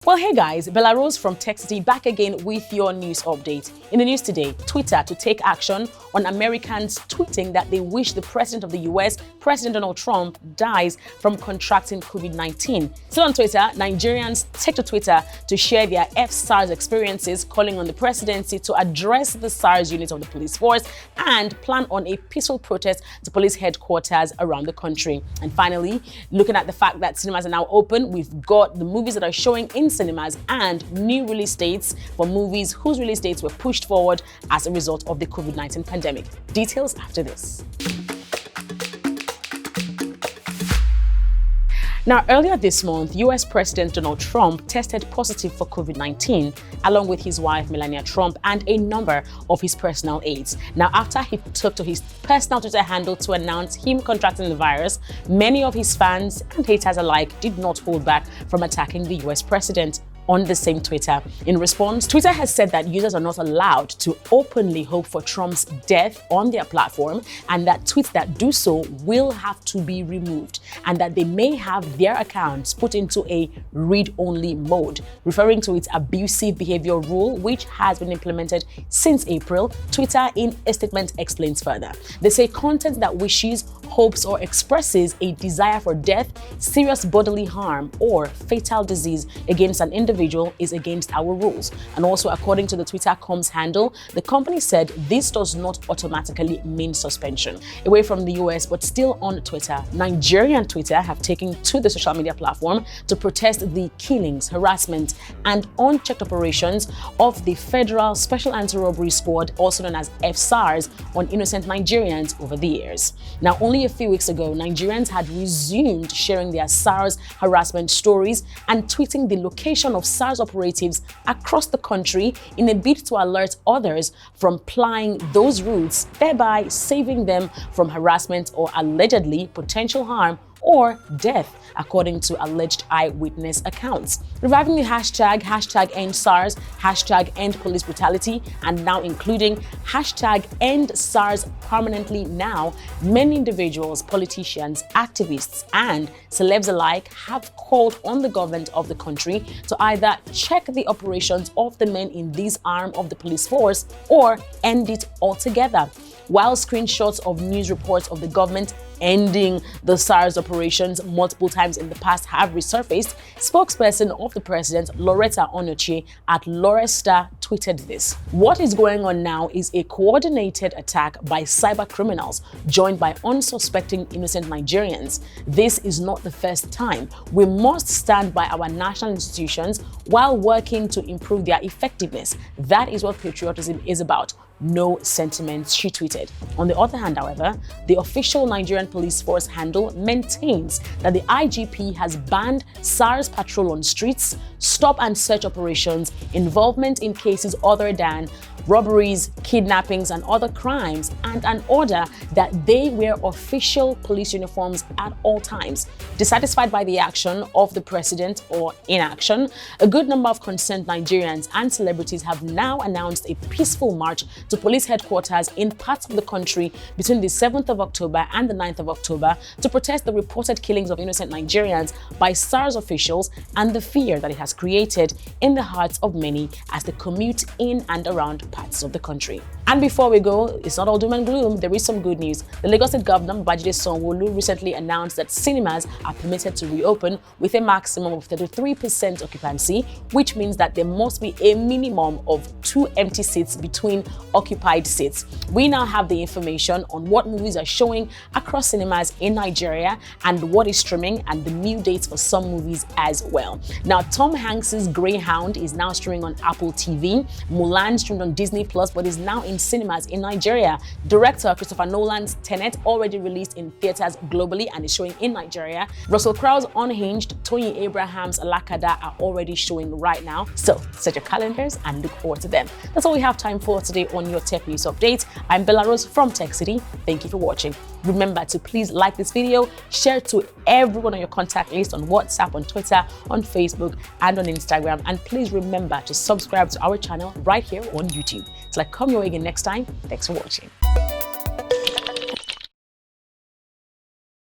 Well, hey guys, Bella Rose from TechCity back again with your news update. In the news today, Twitter to take action on Americans tweeting that they wish the president of the US, President Donald Trump, dies from contracting COVID-19. Still on Twitter, Nigerians take to Twitter to share their FSARS experiences, calling on the presidency to address the SARS unit of the police force and plan on a peaceful protest to police headquarters around the country. And finally, looking at the fact that cinemas are now open, we've got the movies that are showing in cinemas and new release dates for movies whose release dates were pushed forward as a result of the COVID-19 pandemic. Details after this. Now, earlier this month, US President Donald Trump tested positive for COVID-19, along with his wife Melania Trump and a number of his personal aides. Now, after he took to his personal Twitter handle to announce him contracting the virus, many of his fans and haters alike did not hold back from attacking the US president on the same Twitter. In response, Twitter has said that users are not allowed to openly hope for Trump's death on their platform, and that tweets that do so will have to be removed, and that they may have their accounts put into a read-only mode. Referring to its abusive behavior rule, which has been implemented since April, Twitter in a statement explains further. They say content that wishes, hopes, or expresses a desire for death, serious bodily harm, or fatal disease against an individual is against our rules. And also, according to the Twitter comms handle, the company said this does not automatically mean suspension. Away from the US, but still on Twitter, Nigerian Twitter have taken to the social media platform to protest the killings, harassment, and unchecked operations of the Federal Special Anti-Robbery Squad, also known as FSARS, on innocent Nigerians over the years. Now, only a few weeks ago, Nigerians had resumed sharing their SARS harassment stories and tweeting the location of SARS operatives across the country in a bid to alert others from plying those routes, thereby saving them from harassment or allegedly potential harm or death, according to alleged eyewitness accounts. Reviving the hashtag #EndSARS, #EndPoliceBrutality, and now including #EndSARS permanently now, many individuals, politicians, activists, and celebs alike have called on the government of the country to either check the operations of the men in this arm of the police force or end it altogether. While screenshots of news reports of the government ending the SARS operations multiple times in the past have resurfaced, spokesperson of the president, Loretta Onochie at Loresta, tweeted this. What is going on now is a coordinated attack by cyber criminals joined by unsuspecting innocent Nigerians. This is not the first time. We must stand by our national institutions while working to improve their effectiveness. That is what patriotism is about. No sentiments, she tweeted. On the other hand, however, the official Nigerian police force handle maintains that the IGP has banned SARS patrol on streets, stop and search operations, involvement in cases other than robberies, kidnappings, and other crimes, and an order that they wear official police uniforms at all times. Dissatisfied by the action of the president or inaction, a good number of concerned Nigerians and celebrities have now announced a peaceful march to police headquarters in parts of the country between the 7th of October and the 9th of October to protest the reported killings of innocent Nigerians by SARS officials and the fear that it has created in the hearts of many as they commute in and around parts of the country. And before we go, it's not all doom and gloom. There is some good news. The Lagos State Governor, Babajide Sanwo-Olu, recently announced that cinemas are permitted to reopen with a maximum of 33% occupancy, which means that there must be a minimum of 2 empty seats between occupied seats. We now have the information on what movies are showing across cinemas in Nigeria and what is streaming, and the new dates for some movies as well. Now, Tom Hanks's Greyhound is now streaming on Apple TV. Mulan streamed on Disney Plus, but is now in cinemas in Nigeria. Director Christopher Nolan's Tenet already released in theaters globally and is showing in Nigeria. Russell Crowe's Unhinged, Tony Abraham's Alakada are already showing right now. So set your calendars and look forward to them. That's all we have time for today on your Tech News Update. I'm Bella Rose from TechCity. Thank you for watching. Remember to please like this video, share to everyone on your contact list on WhatsApp, on Twitter, on Facebook, and on Instagram. And please remember to subscribe to our channel right here on YouTube. Till I come your way again next time, thanks for watching.